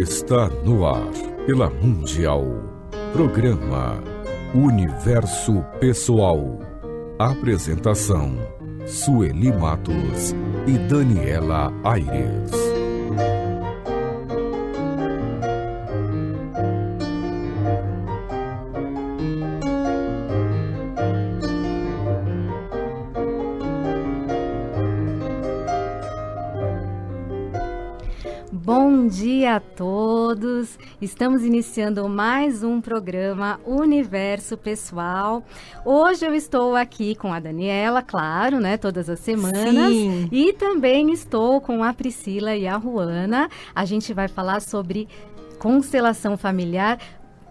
Está no ar, pela Mundial. Programa Universo Pessoal. Apresentação: Sueli Matos e Daniela Aires. Bom dia a todos! Estamos iniciando mais um programa Universo Pessoal. Hoje eu estou aqui com a Daniela, claro, né? Todas as semanas. Sim. E também estou com a Priscila e a Ruana. A gente vai falar sobre constelação familiar.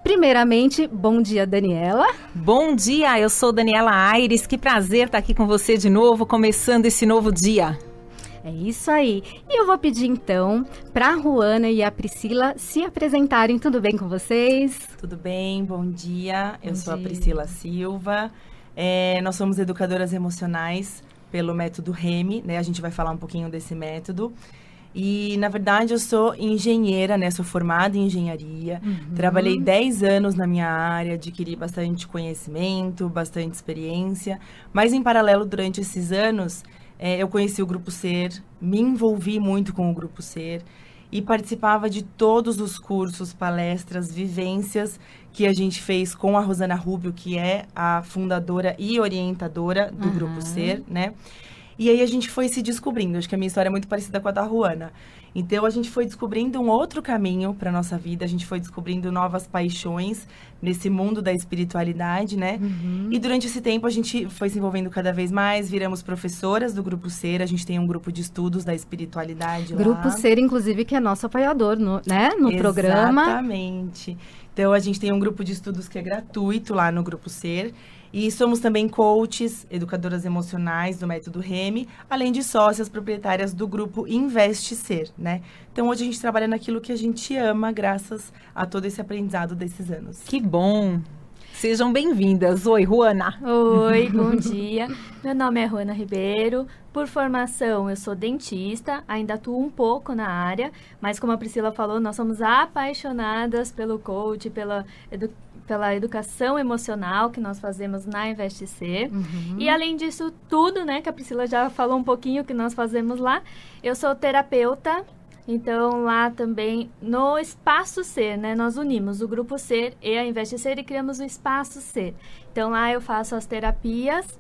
Primeiramente, bom dia, Daniela. Bom dia, eu sou Daniela Aires. Que prazer estar aqui com você de novo, começando esse novo dia. É isso aí. E eu vou pedir então para a Ruana e a Priscila se apresentarem. Tudo bem com vocês? Tudo bem, bom dia. Eu sou a dia. Priscila Silva. Nós somos educadoras emocionais pelo método REMI, né? A gente vai falar um pouquinho desse método. E, na verdade, eu sou engenheira, né? Sou formada em engenharia. Trabalhei 10 anos na minha área, adquiri bastante conhecimento, bastante experiência. Mas, em paralelo, durante esses anos, eu conheci o Grupo Ser, me envolvi muito com o Grupo Ser e participava de todos os cursos, palestras, vivências que a gente fez com a Rosana Rubio, que é a fundadora e orientadora do Grupo Ser, né? E aí a gente foi se descobrindo. Acho que a minha história é muito parecida com a da Ruana. Então, a gente foi descobrindo um outro caminho para nossa vida. A gente foi descobrindo novas paixões nesse mundo da espiritualidade, né? E durante esse tempo, a gente foi se envolvendo cada vez mais. Viramos professoras do Grupo Ser. A gente tem um grupo de estudos da espiritualidade lá. Grupo Ser, inclusive, que é nosso apoiador no programa. Exatamente. Então, a gente tem um grupo de estudos que é gratuito lá no Grupo Ser. E somos também coaches, educadoras emocionais do método REMI, além de sócias proprietárias do grupo Investe Ser, né? Então, hoje a gente trabalha naquilo que a gente ama, graças a todo esse aprendizado desses anos. Que bom! Sejam bem-vindas. Oi, Ruana. Oi, bom dia. Meu nome é Ruana Ribeiro. Por formação, eu sou dentista, ainda atuo um pouco na área, mas como a Priscila falou, nós somos apaixonadas pelo coach, pela educação emocional que nós fazemos na Investe Ser. E além disso tudo, né, que a Priscila já falou um pouquinho que nós fazemos lá, eu sou terapeuta. Então, lá também, no Espaço Ser, né? Nós unimos o Grupo Ser e a Investe Ser e criamos o Espaço Ser. Então, lá eu faço as terapias,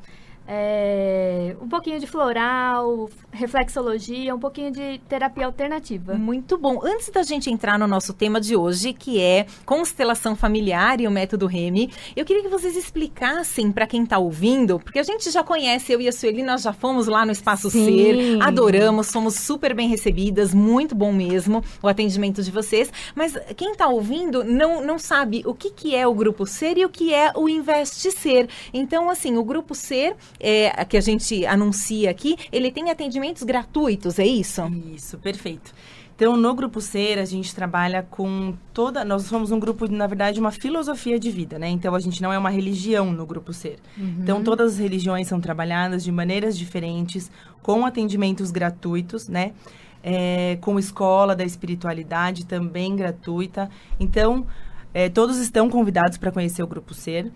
um pouquinho de floral, reflexologia, um pouquinho de terapia alternativa. Muito bom. Antes da gente entrar no nosso tema de hoje, que é constelação familiar e o método REMI, eu queria que vocês explicassem para quem está ouvindo, porque a gente já conhece, eu e a Sueli, nós já fomos lá no Espaço Ser, adoramos, fomos super bem recebidas, muito bom mesmo o atendimento de vocês, mas quem está ouvindo não sabe o que é o Grupo Ser e o que é o Investe Ser. Então, assim, o Grupo Ser, que a gente anuncia aqui, ele tem atendimentos gratuitos, é isso? Isso, perfeito. Então, no Grupo Ser, a gente trabalha com nós somos um grupo, na verdade, uma filosofia de vida, né? Então, a gente não é uma religião no Grupo Ser. Então, todas as religiões são trabalhadas de maneiras diferentes, com atendimentos gratuitos, né? Com escola da espiritualidade também gratuita. Então, todos estão convidados para conhecer o Grupo Ser.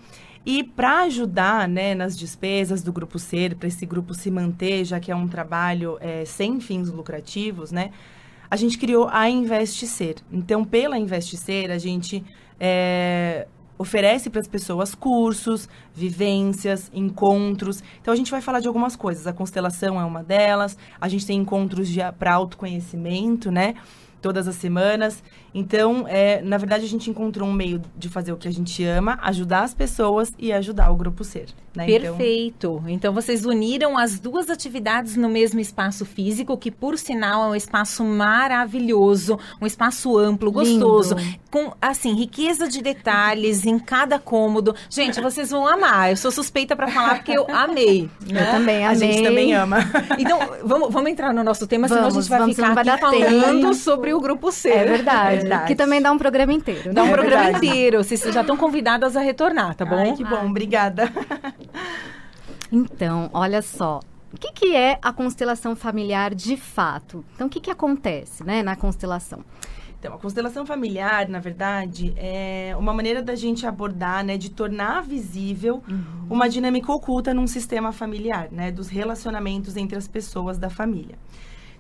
E para ajudar, né, nas despesas do Grupo Ser, para esse grupo se manter, já que é um trabalho sem fins lucrativos, né, a gente criou a Investe Ser. Então, pela Investe Ser, a gente oferece para as pessoas cursos, vivências, encontros. Então, a gente vai falar de algumas coisas. A constelação é uma delas. A gente tem encontros para autoconhecimento, né, todas as semanas. Então, na verdade, a gente encontrou um meio de fazer o que a gente ama, ajudar as pessoas e ajudar o Grupo Ser, né? Perfeito. Então, vocês uniram as duas atividades no mesmo espaço físico, que, por sinal, é um espaço maravilhoso, um espaço amplo, gostoso, com, assim, riqueza de detalhes em cada cômodo. Gente, vocês vão amar. Eu sou suspeita para falar porque eu amei. Né? Eu também amei. A gente também ama. Então, vamos entrar no nosso tema, senão a gente vai ficar aqui falando sobre o Grupo Ser. É verdade. Que também dá um programa inteiro. Né? Dá um programa inteiro. Vocês já estão convidadas a retornar, tá bom? Ai, que bom. Obrigada. Então, olha só. O que é a constelação familiar de fato? Então, o que acontece, né, na constelação? Então, a constelação familiar, na verdade, é uma maneira da gente abordar, né, de tornar visível uma dinâmica oculta num sistema familiar, né, dos relacionamentos entre as pessoas da família.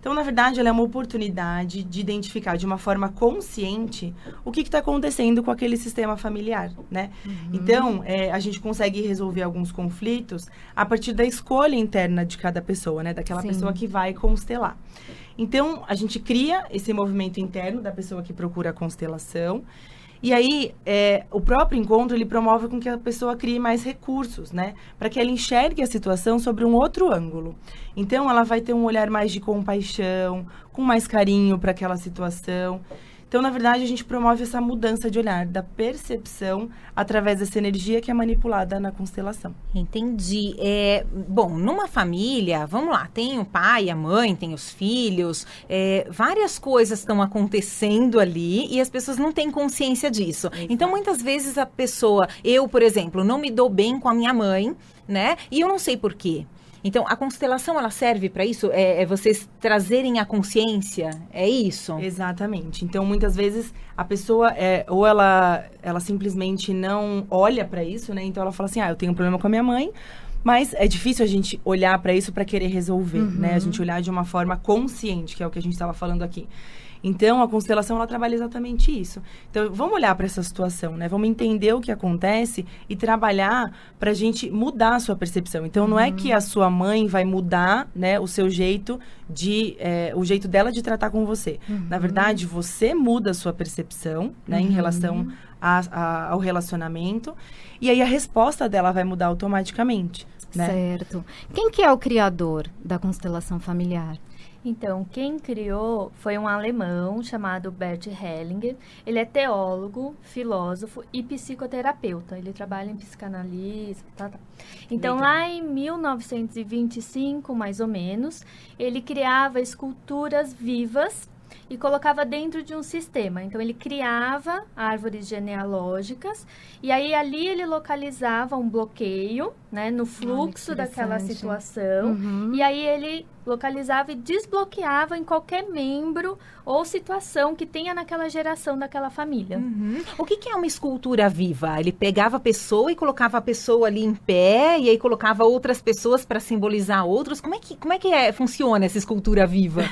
Então, na verdade, ela é uma oportunidade de identificar de uma forma consciente o que está acontecendo com aquele sistema familiar, né? Então, a gente consegue resolver alguns conflitos a partir da escolha interna de cada pessoa, né? Daquela pessoa que vai constelar. Então, a gente cria esse movimento interno da pessoa que procura a constelação. E aí, o próprio encontro, ele promove com que a pessoa crie mais recursos, né? Para que ela enxergue a situação sobre um outro ângulo. Então, ela vai ter um olhar mais de compaixão, com mais carinho para aquela situação. Então, na verdade, a gente promove essa mudança de olhar, da percepção, através dessa energia que é manipulada na constelação. Entendi. Bom, numa família, vamos lá, tem o pai, a mãe, tem os filhos, várias coisas estão acontecendo ali e as pessoas não têm consciência disso. Exato. Então, muitas vezes a pessoa, eu, por exemplo, não me dou bem com a minha mãe, né? E eu não sei por quê. Então, a constelação, ela serve para isso? Vocês trazerem a consciência? É isso? Exatamente. Então, muitas vezes, a pessoa, ou ela simplesmente não olha para isso, né? Então, ela fala assim, eu tenho um problema com a minha mãe, mas é difícil a gente olhar para isso para querer resolver, né? A gente olhar de uma forma consciente, que é o que a gente estava falando aqui. Então, a constelação, ela trabalha exatamente isso. Então, vamos olhar para essa situação, né? Vamos entender o que acontece e trabalhar para a gente mudar a sua percepção. Então, não é que a sua mãe vai mudar, né, o seu jeito o jeito dela de tratar com você. Na verdade, você muda a sua percepção, né, em relação ao relacionamento. E aí, a resposta dela vai mudar automaticamente, né? Certo. Quem que é o criador da constelação familiar? Então, quem criou foi um alemão chamado Bert Hellinger. Ele é teólogo, filósofo e psicoterapeuta. Ele trabalha em psicanálise, Então, lá em 1925, mais ou menos, ele criava esculturas vivas e colocava dentro de um sistema. Então, ele criava árvores genealógicas e aí ali ele localizava um bloqueio, né, no fluxo daquela situação. E aí ele localizava e desbloqueava em qualquer membro ou situação que tenha naquela geração daquela família. O que é uma escultura viva? Ele pegava a pessoa e colocava a pessoa ali em pé e aí colocava outras pessoas para simbolizar outros? Como é que funciona essa escultura viva?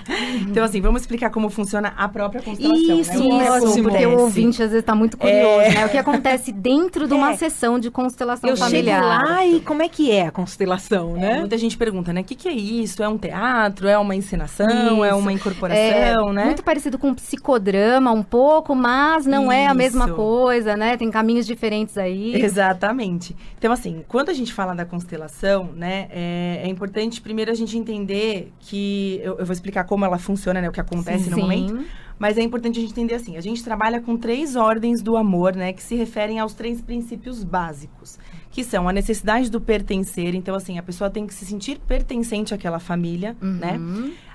Então, assim, vamos explicar como funciona a própria constelação. Isso, né? Porque o ouvinte às vezes está muito curioso, né? O que acontece dentro de uma sessão de constelação familiar. Eu chego lá e como é que é a constelação, né? Muita gente pergunta, né? O que é isso? É um teatro? É uma encenação? Isso. É uma incorporação, né? Muito parecido com um psicodrama um pouco, mas não é a mesma coisa, né? Tem caminhos diferentes aí. Exatamente. Então, assim, quando a gente fala da constelação, né? É importante primeiro a gente entender que... Eu vou explicar como ela funciona, né? O que acontece no momento. Mas é importante a gente entender assim, a gente trabalha com 3 ordens do amor, né? Que se referem aos 3 princípios básicos. Que são a necessidade do pertencer. Então, assim, a pessoa tem que se sentir pertencente àquela família, né?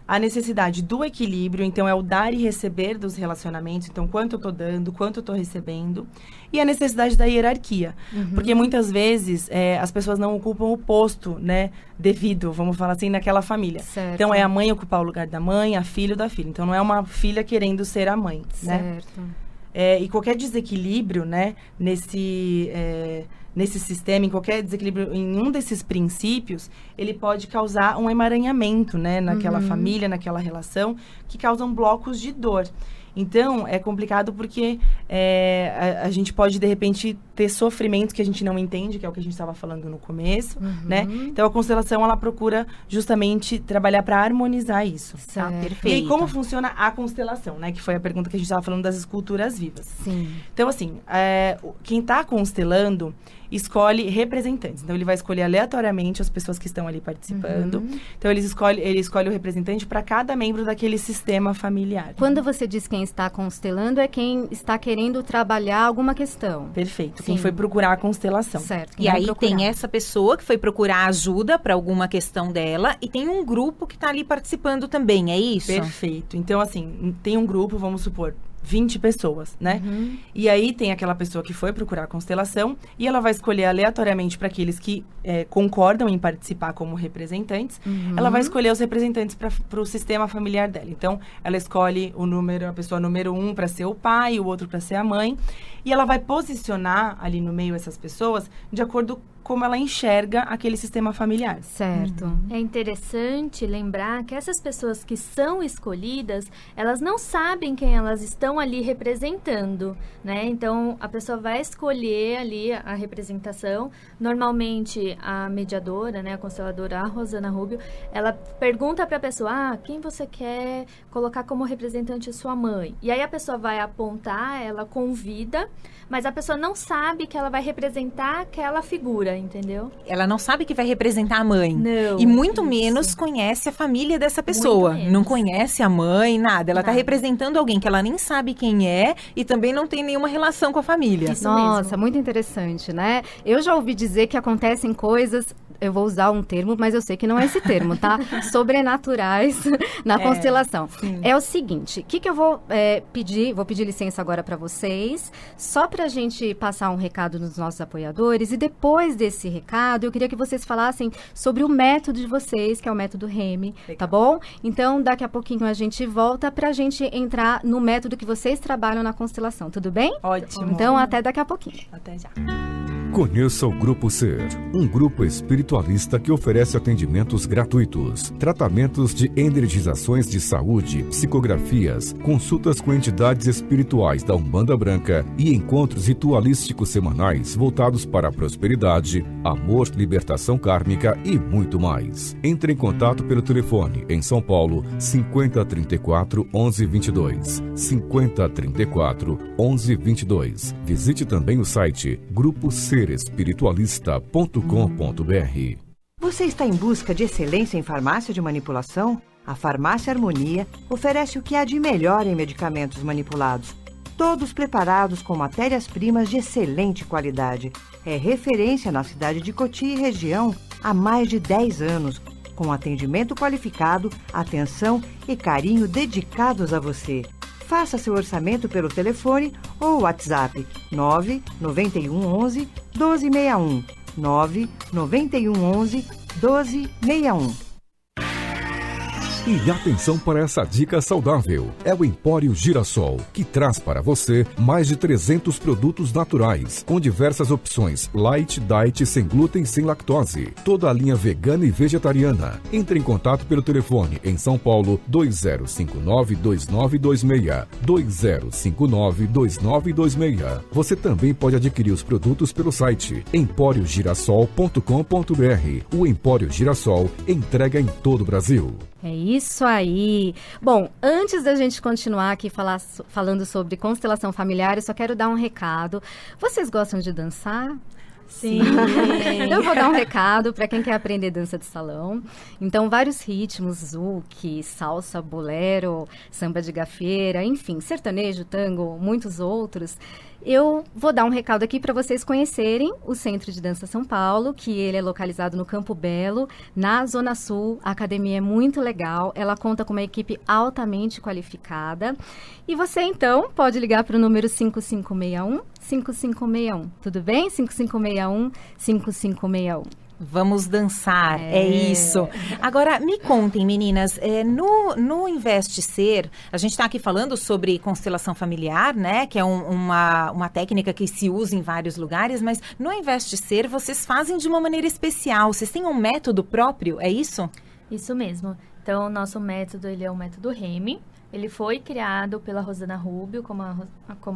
A necessidade do equilíbrio, então é o dar e receber dos relacionamentos. Então, quanto eu tô dando, quanto eu tô recebendo. E a necessidade da hierarquia. Porque muitas vezes as pessoas não ocupam o posto, né, devido, vamos falar assim, naquela família. Certo. Então, é a mãe ocupar o lugar da mãe, a filha da filha. Então, não é uma filha querendo ser a mãe, né? E qualquer desequilíbrio, né, nesse sistema, em qualquer desequilíbrio em um desses princípios, ele pode causar um emaranhamento, né, naquela família, naquela relação, que causam blocos de dor. Então, é complicado porque a gente pode, de repente, ter sofrimentos que a gente não entende, que é o que a gente estava falando no começo, né? Então, a constelação, ela procura justamente trabalhar para harmonizar isso. Tá? Perfeito. E aí, como funciona a constelação, né? Que foi a pergunta que a gente estava falando das esculturas vivas. Sim. Então, assim, quem está constelando escolhe representantes. Então, ele vai escolher aleatoriamente as pessoas que estão ali participando. Então, ele escolhe o representante para cada membro daquele sistema familiar. Quando você diz quem está constelando, é quem está querendo trabalhar alguma questão. Perfeito. Sim. Quem foi procurar a constelação. Certo. E aí tem essa pessoa que foi procurar ajuda para alguma questão dela e tem um grupo que está ali participando também, é isso? Perfeito. Então, assim, tem um grupo, vamos supor, 20 pessoas, né? E aí tem aquela pessoa que foi procurar a constelação e ela vai escolher aleatoriamente para aqueles que concordam em participar como representantes, ela vai escolher os representantes para o sistema familiar dela. Então, ela escolhe a pessoa número 1 para ser o pai, o outro para ser a mãe, e ela vai posicionar ali no meio essas pessoas de acordo como ela enxerga aquele sistema familiar. Certo. É interessante lembrar que essas pessoas que são escolhidas, elas não sabem quem elas estão ali representando, né? Então, a pessoa vai escolher ali a representação. Normalmente, a mediadora, né, a consteladora, a Rosana Rubio, ela pergunta para a pessoa, quem você quer colocar como representante sua mãe? E aí a pessoa vai apontar, ela convida, mas a pessoa não sabe que ela vai representar aquela figura, entendeu? Ela não sabe que vai representar a mãe. Não. E muito menos conhece a família dessa pessoa. Não conhece a mãe, nada. Ela está representando alguém que ela nem sabe quem é e também não tem nenhuma relação com a família. Nossa, mesmo. muito interessante, né? Eu já ouvi dizer que acontecem coisas, eu vou usar um termo, mas eu sei que não é esse termo, tá? Sobrenaturais na constelação. Sim. É o seguinte, o que eu vou pedir? Vou pedir licença agora para vocês, só para a gente passar um recado nos nossos apoiadores, e depois desse recado, eu queria que vocês falassem sobre o método de vocês, que é o método Remy, tá bom? Então, daqui a pouquinho a gente volta pra gente entrar no método que vocês trabalham na constelação, tudo bem? Ótimo. Então, até daqui a pouquinho. Até já. Conheça o Grupo Ser, um grupo espiritualista que oferece atendimentos gratuitos, tratamentos de energizações de saúde, psicografias, consultas com entidades espirituais da Umbanda Branca e encontros ritualísticos semanais voltados para a prosperidade, amor, libertação kármica e muito mais. Entre em contato pelo telefone em São Paulo 5034 1122, 5034 1122. Visite também o site gruposerespiritualista.com.br. Você está em busca de excelência em farmácia de manipulação? A Farmácia Harmonia oferece o que há de melhor em medicamentos manipulados. Todos preparados com matérias-primas de excelente qualidade. É referência na cidade de Coti e região há mais de 10 anos, com atendimento qualificado, atenção e carinho dedicados a você. Faça seu orçamento pelo telefone ou WhatsApp 99111 1261. 99111 1261. E atenção para essa dica saudável. É o Empório Girassol, que traz para você mais de 300 produtos naturais, com diversas opções light, diet, sem glúten e sem lactose. Toda a linha vegana e vegetariana. Entre em contato pelo telefone em São Paulo 2059-2926. 2059-2926. Você também pode adquirir os produtos pelo site emporiogirassol.com.br. O Empório Girassol entrega em todo o Brasil. É isso aí. Bom, antes da gente continuar aqui falando sobre constelação familiar, eu só quero dar um recado. Vocês gostam de dançar? Sim. Eu vou dar um recado para quem quer aprender dança de salão. Então, vários ritmos, zouk, salsa, bolero, samba de gafieira, enfim, sertanejo, tango, muitos outros. Eu vou dar um recado aqui para vocês conhecerem o Centro de Dança São Paulo, que ele é localizado no Campo Belo, na Zona Sul. A academia é muito legal, ela conta com uma equipe altamente qualificada. E você, então, pode ligar para o número 5561-5561. Tudo bem? 5561-5561. Vamos dançar, é isso. Agora, me contem, meninas, no Investe Ser, a gente está aqui falando sobre constelação familiar, né? Que é uma técnica que se usa em vários lugares, mas no Investe Ser vocês fazem de uma maneira especial. Vocês têm um método próprio, é isso? Isso mesmo. Então, o nosso método, ele é o método Remy. Ele foi criado pela Rosana Rubio, como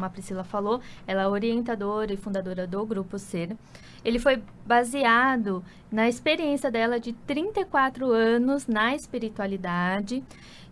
a Priscila falou. Ela é orientadora e fundadora do Grupo Ser. Ele foi baseado na experiência dela de 34 anos na espiritualidade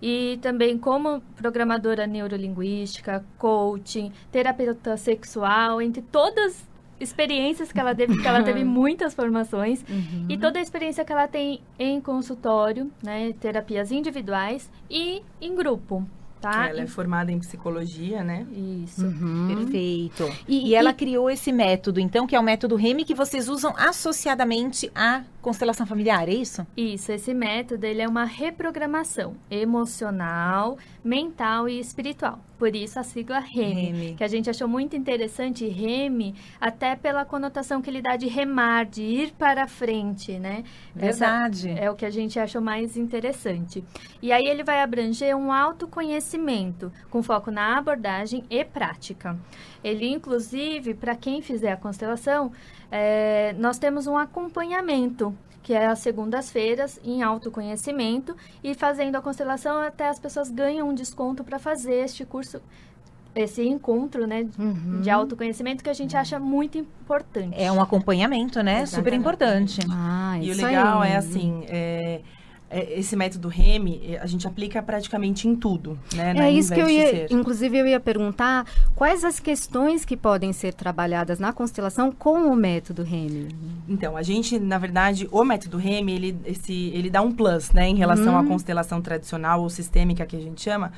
e também como programadora neurolinguística, coaching, terapeuta sexual, entre todas as experiências que ela teve, porque ela teve muitas formações, e toda a experiência que ela tem em consultório, né, terapias individuais e em grupo. Tá? Ela é formada em psicologia, né? Isso. Perfeito. E ela criou esse método, então, que é o método Remy, que vocês usam associadamente à constelação familiar, é isso? Isso, esse método ele é uma reprogramação emocional, mental e espiritual. Por isso a sigla REME, que a gente achou muito interessante, REME, até pela conotação que ele dá de remar, de ir para frente, né? Verdade. Essa é o que a gente achou mais interessante. E aí ele vai abranger um autoconhecimento, com foco na abordagem e prática. Ele, inclusive, para quem fizer a constelação, nós temos um acompanhamento, que é às segundas-feiras, em autoconhecimento, e fazendo a constelação até as pessoas ganham um desconto para fazer este curso, esse encontro, né, de autoconhecimento, que a gente acha muito importante. É um acompanhamento, né? Exatamente. Super importante. E o isso legal aí. é assim, esse método REME, a gente aplica praticamente em tudo, né? É isso que eu Investe ia, Ser. inclusive eu ia perguntar, quais as questões que podem ser trabalhadas na constelação com o método REME? Então, a gente, na verdade, o método REME, ele dá um plus, né, em relação à constelação tradicional ou sistêmica, que a gente chama,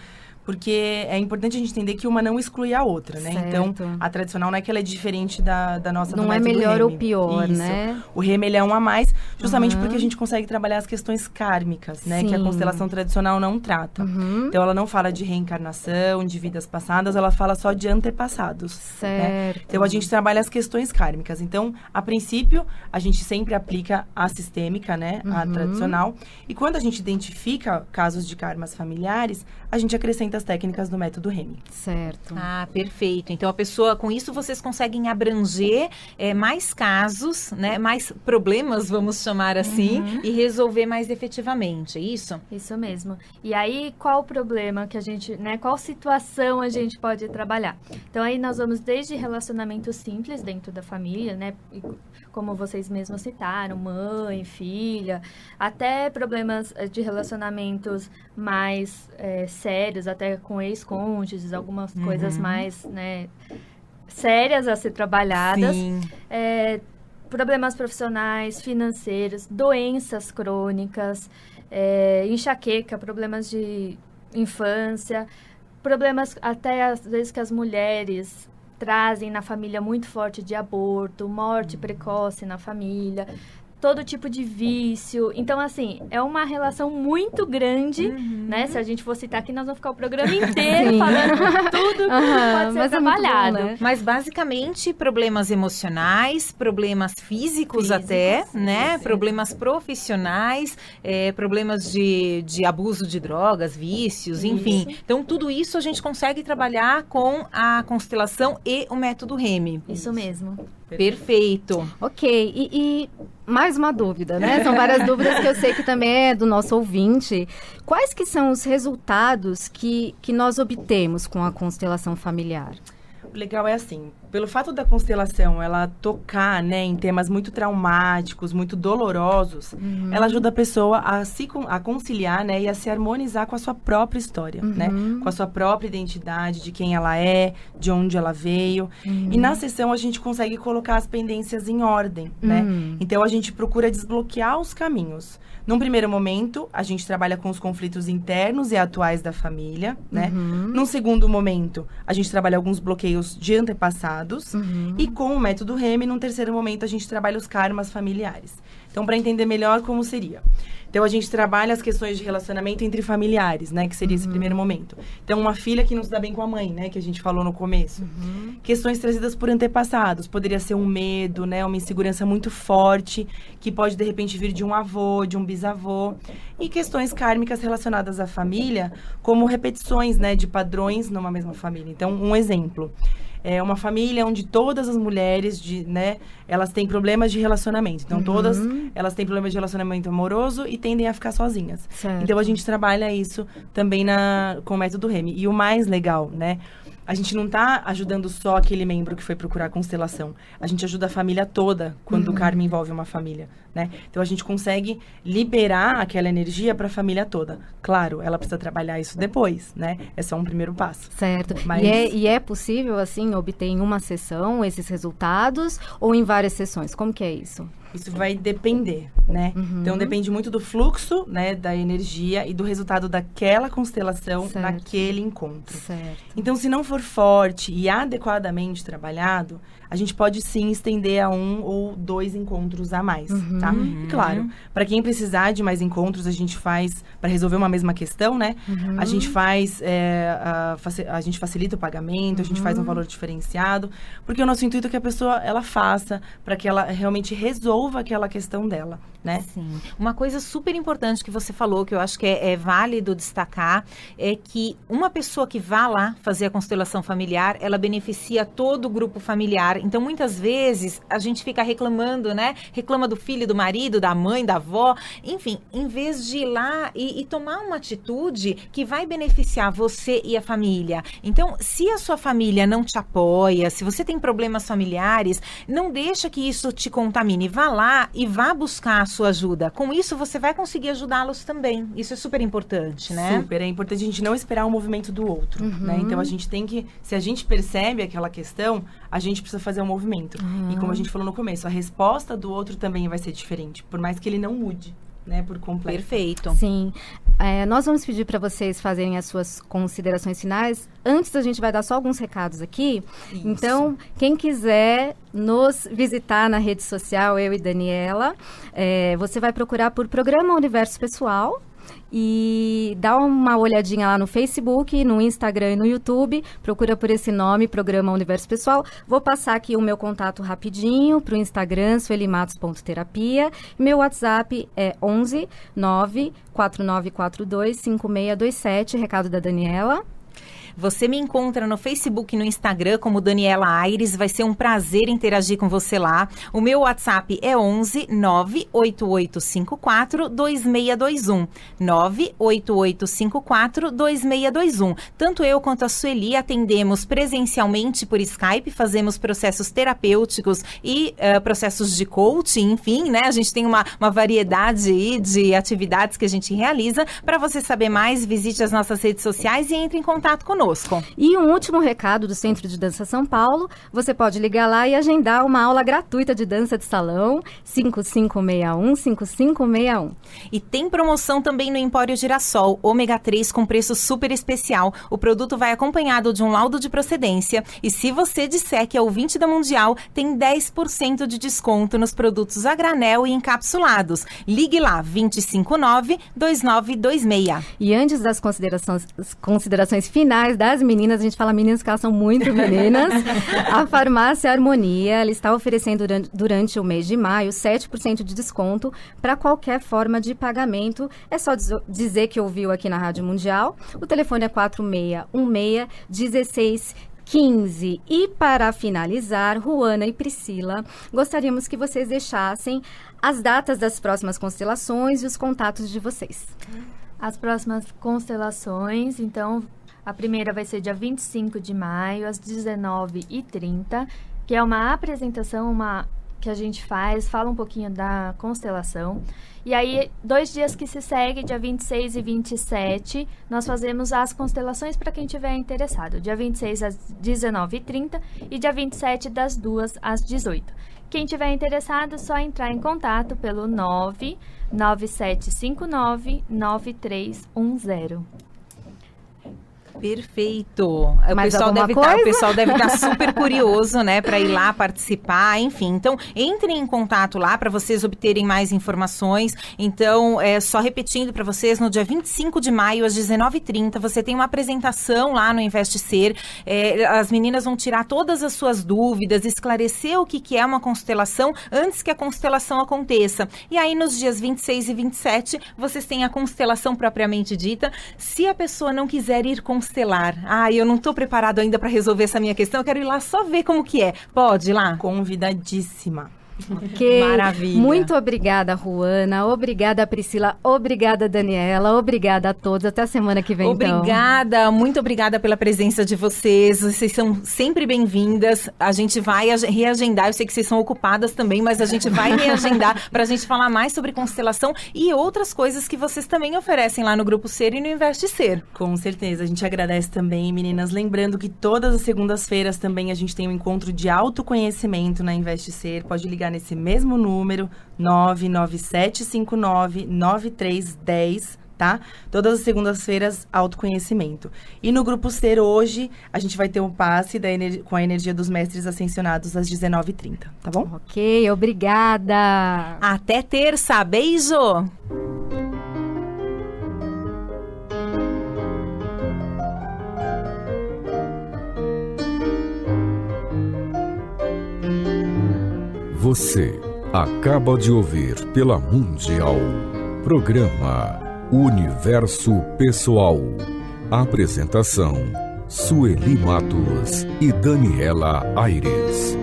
porque é importante a gente entender que uma não exclui a outra, né? Certo. Então, a tradicional não é que ela é diferente da nossa do Não é método melhor REME. ou pior, Isso. né? O REME, ele é um a mais, justamente porque a gente consegue trabalhar as questões kármicas, né? Que a Sim. constelação tradicional não trata. Então, ela não fala de reencarnação, de vidas passadas, ela fala só de antepassados. Né? Certo. Então, a gente trabalha as questões kármicas. Então, a princípio, a gente sempre aplica a sistêmica, né? A tradicional. E quando a gente identifica casos de karmas familiares, a gente acrescenta as técnicas do método REME. Certo. Ah, perfeito. Então, a pessoa, com isso, vocês conseguem abranger mais casos, né? Mais problemas, vamos chamar assim, e resolver mais efetivamente, é isso? Isso mesmo. E aí, qual o problema que a gente, né? Qual situação a gente pode trabalhar? Então, aí nós vamos desde relacionamentos simples dentro da família, né? E, como vocês mesmos citaram, mãe, filha, até problemas de relacionamentos mais sérios, até com ex-cônjuges, algumas coisas mais, né, sérias a ser trabalhadas. Sim. Problemas profissionais, financeiros, doenças crônicas, enxaqueca, problemas de infância, problemas até às vezes que as mulheres trazem na família muito forte de aborto, morte precoce na família, todo tipo de vício. Então, assim, é uma relação muito grande, né? Se a gente for citar aqui, nós vamos ficar o programa inteiro falando tudo que pode ser mas é muito bom, trabalhado. né? Mas, basicamente, problemas emocionais, problemas físicos até, né? Problemas profissionais, problemas de abuso de drogas, vícios, enfim. Então, tudo isso a gente consegue trabalhar com a constelação e o método REME. Isso mesmo. Perfeito. Ok, e mais uma dúvida, né? São várias dúvidas que eu sei que também é do nosso ouvinte. Quais que são os resultados que nós obtemos com a constelação familiar? O legal é assim, pelo fato da constelação ela tocar, né, em temas muito traumáticos, muito dolorosos, ela ajuda a pessoa a conciliar, né, e a se harmonizar com a sua própria história, né, com a sua própria identidade, de quem ela é, de onde ela veio. E na sessão a gente consegue colocar as pendências em ordem, né? Então a gente procura desbloquear os caminhos. Num primeiro momento, a gente trabalha com os conflitos internos e atuais da família, né? Num segundo momento, a gente trabalha alguns bloqueios de antepassados. E com o método REME, num terceiro momento, a gente trabalha os karmas familiares. Então, para entender melhor como seria. Então, a gente trabalha as questões de relacionamento entre familiares, né? Que seria esse primeiro momento. Então, uma filha que não se dá bem com a mãe, né? Que a gente falou no começo. Questões trazidas por antepassados. Poderia ser um medo, né? Uma insegurança muito forte, que pode, de repente, vir de um avô, de um bisavô. E questões kármicas relacionadas à família, como repetições, né? De padrões numa mesma família. Então, um exemplo. É uma família onde todas as mulheres, né, elas têm problemas de relacionamento. Então, todas elas têm problemas de relacionamento amoroso e tendem a ficar sozinhas. Certo. Então, a gente trabalha isso também com o método REME. E o mais legal, né? A gente não está ajudando só aquele membro que foi procurar constelação. A gente ajuda a família toda quando o karma envolve uma família, né? Então, a gente consegue liberar aquela energia para a família toda. Claro, ela precisa trabalhar isso depois, né? É só um primeiro passo. Certo. Mas- E é possível, assim, obter em uma sessão esses resultados ou em várias sessões? Como que é isso? Isso vai depender, né? Então, depende muito do fluxo, né, da energia e do resultado daquela constelação Certo. naquele encontro. Certo. Então, se não for forte e adequadamente trabalhado, a gente pode sim estender a 1 ou 2 encontros a mais, tá? E claro, para quem precisar de mais encontros, a gente faz, para resolver uma mesma questão, né? A gente faz, a gente facilita o pagamento, a gente faz um valor diferenciado, porque o nosso intuito é que a pessoa, ela faça, para que ela realmente resolva aquela questão dela, né? Sim. Uma coisa super importante que você falou, que eu acho que é válido destacar, é que uma pessoa que vá lá fazer a constelação familiar, ela beneficia todo o grupo familiar. Então, muitas vezes, a gente fica reclamando, né? Reclama do filho, do marido, da mãe, da avó. Enfim, em vez de ir lá e tomar uma atitude que vai beneficiar você e a família. Então, se a sua família não te apoia, se você tem problemas familiares, não deixa que isso te contamine. Vá lá e vá buscar a sua ajuda. Com isso, você vai conseguir ajudá-los também. Isso é super importante, né? Super, é importante a gente não esperar o movimento do outro, né? Então, a gente tem que, se a gente percebe aquela questão, a gente precisa fazer um movimento. E como a gente falou no começo, a resposta do outro também vai ser diferente, por mais que ele não mude, né, por completo. Perfeito. Sim. Nós vamos pedir para vocês fazerem as suas considerações finais. Antes, a gente vai dar só alguns recados aqui. Isso. Então, quem quiser nos visitar na rede social, eu e Daniela, você vai procurar por Programa Universo Pessoal. E dá uma olhadinha lá no Facebook, no Instagram e no YouTube. Procura por esse nome, Programa Universo Pessoal. Vou passar aqui o meu contato rapidinho para o Instagram, suelimatos.terapia. Meu WhatsApp é 11 94942 5627, recado da Daniela. Você me encontra no Facebook e no Instagram como Daniela Aires. Vai ser um prazer interagir com você lá. O meu WhatsApp é 11 98854 2621. 98854 2621. Tanto eu quanto a Sueli atendemos presencialmente por Skype, fazemos processos terapêuticos e processos de coaching, enfim, né? A gente tem uma variedade aí de atividades que a gente realiza. Para você saber mais, visite as nossas redes sociais e entre em contato conosco. E um último recado do Centro de Dança São Paulo, você pode ligar lá e agendar uma aula gratuita de dança de salão, 5561-5561. E tem promoção também no Empório Girassol, ômega 3 com preço super especial. O produto vai acompanhado de um laudo de procedência e se você disser que é ouvinte da Mundial, tem 10% de desconto nos produtos a granel e encapsulados. Ligue lá, 259-2926. E antes das considerações finais das meninas, a gente fala meninas que elas são muito meninas, a Farmácia Harmonia, ela está oferecendo durante o mês de maio 7% de desconto para qualquer forma de pagamento. É só dizer que ouviu aqui na Rádio Mundial. O telefone é 4616-1615. E para finalizar, Ruana e Priscila, gostaríamos que vocês deixassem as datas das próximas constelações e os contatos de vocês. As próximas constelações, então, a primeira vai ser dia 25 de maio, às 19h30, que é uma apresentação que a gente fala um pouquinho da constelação. E aí, 2 dias que se segue, dia 26 e 27, nós fazemos as constelações para quem tiver interessado. Dia 26 às 19h30 e dia 27 das 2 às 18h. Quem tiver interessado, é só entrar em contato pelo 99759-9310. Perfeito. O pessoal deve estar super curioso, né, para ir lá participar, enfim. Então, entrem em contato lá para vocês obterem mais informações. Então, só repetindo para vocês, no dia 25 de maio, às 19h30, você tem uma apresentação lá no Investe Ser. As meninas vão tirar todas as suas dúvidas, esclarecer o que é uma constelação antes que a constelação aconteça. E aí, nos dias 26 e 27, vocês têm a constelação propriamente dita. Se a pessoa não quiser ir constelar, eu não estou preparado ainda para resolver essa minha questão, eu quero ir lá só ver como que é. Pode ir lá? Convidadíssima. Ok. Maravilha. Muito obrigada, Ruana. Obrigada, Priscila. Obrigada, Daniela. Obrigada a todos. Até a semana que vem, Obrigada. Então. Muito obrigada pela presença de vocês. Vocês são sempre bem-vindas. A gente vai reagendar. Eu sei que vocês são ocupadas também, mas a gente vai reagendar para a gente falar mais sobre constelação e outras coisas que vocês também oferecem lá no Grupo Ser e no Investe Ser. Com certeza. A gente agradece também, meninas. Lembrando que todas as segundas-feiras também a gente tem um encontro de autoconhecimento na Investe Ser. Pode ligar nesse mesmo número, 997599310, tá? Todas as segundas-feiras, autoconhecimento. E no Grupo Ser, hoje, a gente vai ter um passe com a energia dos mestres ascensionados às 19h30, tá bom? Ok, obrigada. Até terça. Beijo! Você acaba de ouvir pela Mundial, programa Universo Pessoal. Apresentação: Sueli Matos e Daniela Aires.